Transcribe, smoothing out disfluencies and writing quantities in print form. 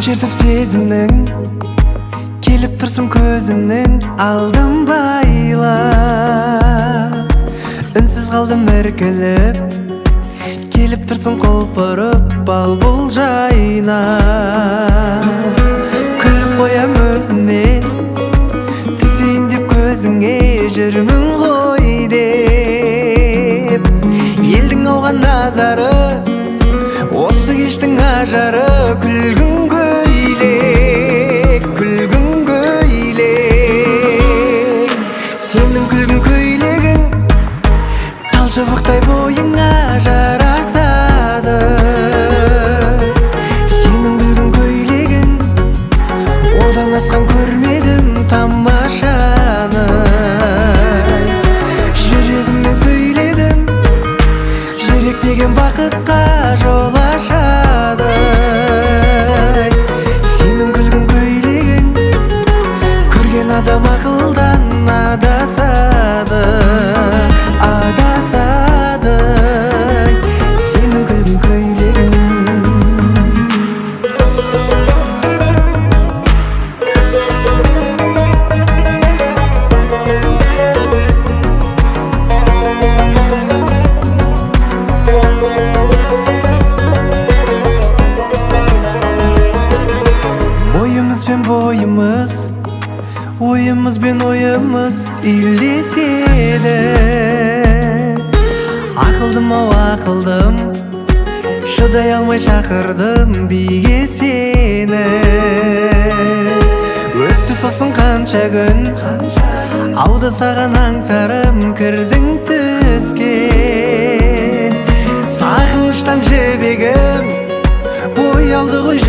Çırtıp sezimnin kelip tursun közümnün aldım bayla. Ünsüz kaldım erkelip kelip tursun kolporup bal bul jayına. Külüp koyam özüme tüseyim dep közüңe jürümün koy dep. Elдің ауған назары осы кештің ажары. Күлгін көйлек, күлгін көйлек, сенің күлгін көйлегің тал шыбықтай бойыңа жарасады. Сенің күлгін көйлегің одан асқан көрмедім тамашаны. Жүрегіме сөйледім, жүрек деген бақытқа жол ашады. Адам ақылдан адасады, адасады. Сенің күлгін көйлегің. Бойымыз бен бойымыз, ойымыз бен ойымыз үйлеседі. Ақылдым ау ақылдым, шыдай алмай шақырдым биге сені. Өтті сосын қанша күн, ауды саған аңсарым кірдің түскен. Сағыныштан жібегім бой алды ғой.